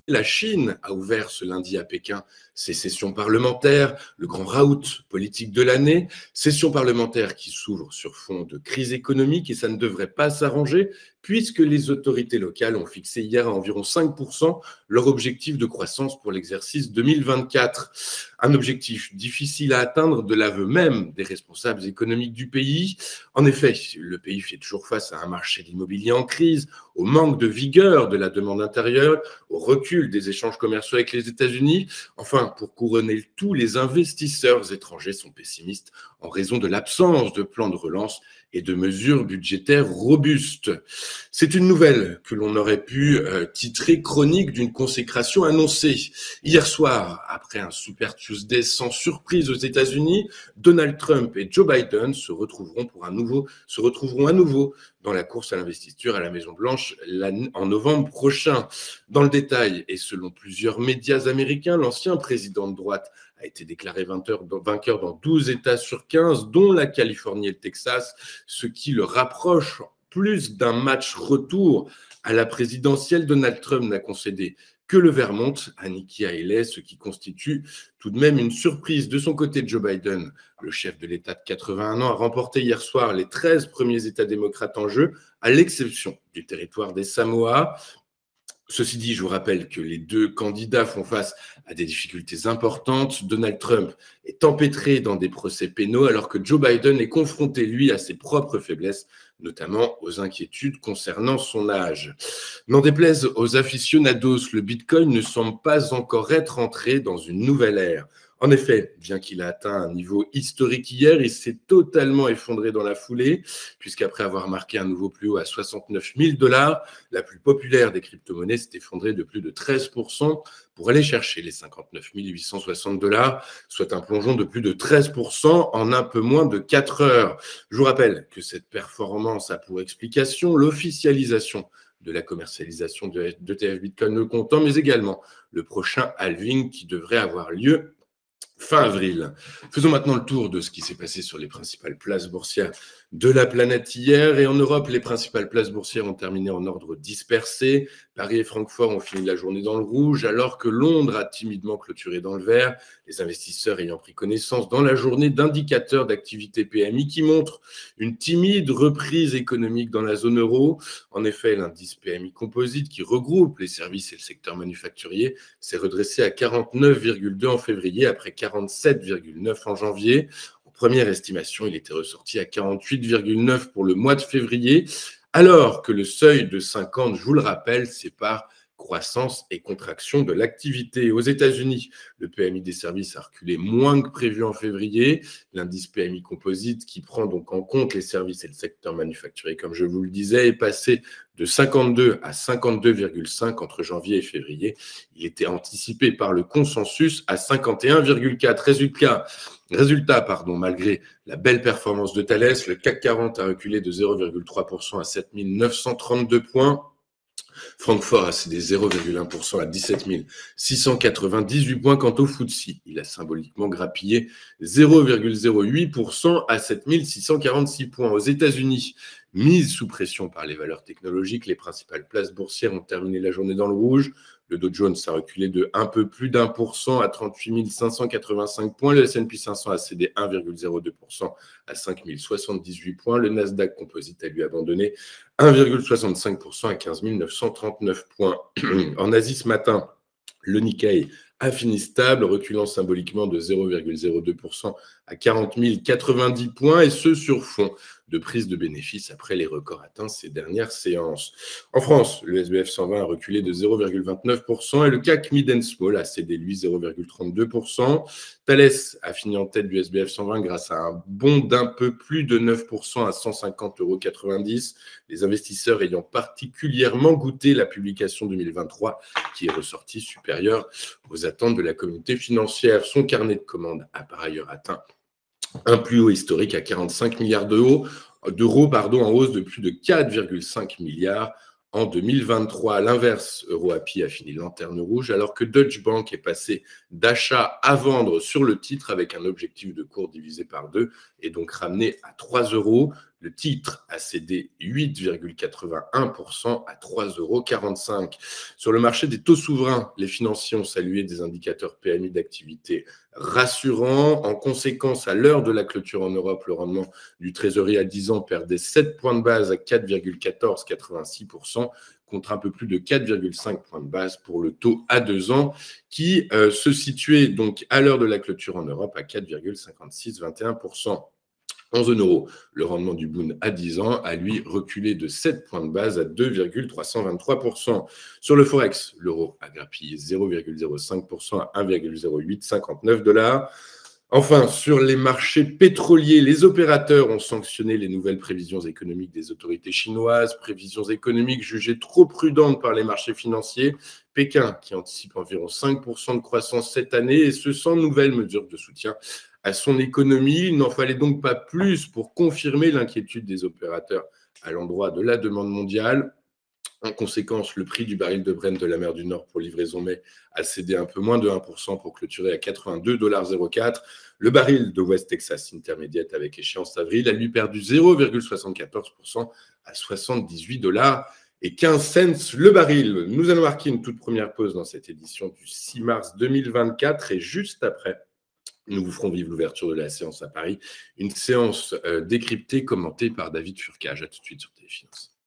La Chine a ouvert ce lundi à Pékin ses sessions parlementaires, le grand raout politique de l'année, sessions parlementaires qui s'ouvrent sur fond de crise économique et ça ne devrait pas s'arranger puisque les autorités locales ont fixé hier à environ 5% leur objectif de croissance pour l'exercice 2024. Un objectif difficile à atteindre de l'aveu même des responsables économiques du pays. En effet, le pays fait toujours face à un marché de l'immobilier en crise, au manque de vigueur de la demande intérieure, au recul des échanges commerciaux avec les États-Unis. Enfin, pour couronner le tout, les investisseurs étrangers sont pessimistes en raison de l'absence de plan de relance et de mesures budgétaires robustes. C'est une nouvelle que l'on aurait pu titrer chronique d'une consécration annoncée. Hier soir, après un Super Tuesday sans surprise aux États-Unis, Donald Trump et Joe Biden se retrouveront à nouveau dans la course à l'investiture à la Maison-Blanche en novembre prochain. Dans le détail, et selon plusieurs médias américains, l'ancien président de droite a été déclaré vainqueur dans 12 États sur 15, dont la Californie et le Texas, ce qui le rapproche plus d'un match retour à la présidentielle. Donald Trump n'a concédé que le Vermont à Nikki Haley, ce qui constitue tout de même une surprise. De son côté, Joe Biden, le chef de l'État de 81 ans, a remporté hier soir les 13 premiers États démocrates en jeu, à l'exception du territoire des Samoa. Ceci dit, je vous rappelle que les deux candidats font face à des difficultés importantes. Donald Trump est empêtré dans des procès pénaux alors que Joe Biden est confronté, lui, à ses propres faiblesses, notamment aux inquiétudes concernant son âge. N'en déplaise aux aficionados, le Bitcoin ne semble pas encore être entré dans une nouvelle ère. En effet, bien qu'il ait atteint un niveau historique hier, il s'est totalement effondré dans la foulée, puisqu'après avoir marqué un nouveau plus haut à 69 000 $, la plus populaire des crypto-monnaies s'est effondrée de plus de 13% pour aller chercher les 59 860 $, soit un plongeon de plus de 13% en un peu moins de 4 heures. Je vous rappelle que cette performance a pour explication l'officialisation de la commercialisation d'ETF Bitcoin le comptant, mais également le prochain halving qui devrait avoir lieu fin avril. Faisons maintenant le tour de ce qui s'est passé sur les principales places boursières de la planète hier. Et en Europe, les principales places boursières ont terminé en ordre dispersé. Paris et Francfort ont fini la journée dans le rouge, alors que Londres a timidement clôturé dans le vert, les investisseurs ayant pris connaissance dans la journée d'indicateurs d'activité PMI qui montrent une timide reprise économique dans la zone euro. En effet, l'indice PMI composite, qui regroupe les services et le secteur manufacturier, s'est redressé à 49,2 en février, après 47,9 en janvier. En première estimation, il était ressorti à 48,9 pour le mois de février, alors que le seuil de 50, je vous le rappelle, sépare croissance et contraction de l'activité. Aux États-Unis, le PMI des services a reculé moins que prévu en février. L'indice PMI composite, qui prend donc en compte les services et le secteur manufacturier, comme je vous le disais, est passé de 52 à 52,5 entre janvier et février. Il était anticipé par le consensus à 51,4. Résultat, malgré la belle performance de Thales, le CAC 40 a reculé de 0,3% à 7 932 points. Francfort a cédé 0,1% à 17 698 points. Quant au FTSE, il a symboliquement grappillé 0,08% à 7 646 points. Aux États-Unis, mise sous pression par les valeurs technologiques, les principales places boursières ont terminé la journée dans le rouge. Le Dow Jones a reculé de un peu plus d'1% à 38 585 points. Le S&P 500 a cédé 1,02% à 5 078 points. Le Nasdaq Composite a lui abandonné 1,65% à 15 939 points. En Asie ce matin, le Nikkei a fini stable, reculant symboliquement de 0,02% à 40 090 points, et ce sur fond de prise de bénéfices après les records atteints ces dernières séances. En France, le SBF 120 a reculé de 0,29% et le CAC Mid & Small a cédé, lui, 0,32%. Thales a fini en tête du SBF 120 grâce à un bond d'un peu plus de 9% à 150,90 €. Les investisseurs ayant particulièrement goûté la publication 2023 qui est ressortie supérieure aux attentes de la communauté financière. Son carnet de commandes a par ailleurs atteint un plus haut historique à 45 milliards d'euros, en hausse de plus de 4,5 milliards en 2023. À l'inverse, EuroAPI a fini lanterne rouge, alors que Deutsche Bank est passé d'achat à vendre sur le titre avec un objectif de cours divisé par 2 et donc ramené à 3 €. Le titre a cédé 8,81% à 3,45 €. Sur le marché des taux souverains, les financiers ont salué des indicateurs PMI d'activité rassurants. En conséquence, à l'heure de la clôture en Europe, le rendement du trésorier à 10 ans perdait 7 points de base à 4,1486%, contre un peu plus de 4,5 points de base pour le taux à 2 ans, qui se situait donc à l'heure de la clôture en Europe à 4,5621%. En zone euro, le rendement du Bund à 10 ans a lui reculé de 7 points de base à 2,323%. Sur le Forex, l'euro a grappillé 0,05% à 1,0859 $. Enfin, sur les marchés pétroliers, les opérateurs ont sanctionné les nouvelles prévisions économiques des autorités chinoises, prévisions économiques jugées trop prudentes par les marchés financiers. Pékin, qui anticipe environ 5% de croissance cette année, et ce sans nouvelles mesures de soutien à son économie. Il n'en fallait donc pas plus pour confirmer l'inquiétude des opérateurs à l'endroit de la demande mondiale. En conséquence, le prix du baril de Brent de la mer du Nord pour livraison mai a cédé un peu moins de 1% pour clôturer à 82,04 $. Le baril de West Texas Intermediate avec échéance avril a lui perdu 0,74% à 78,15 $ le baril. Nous allons marquer une toute première pause dans cette édition du 6 mars 2024 et juste après, nous vous ferons vivre l'ouverture de la séance à Paris, une séance décryptée, commentée par David Furcage. À tout de suite sur Téléfinance.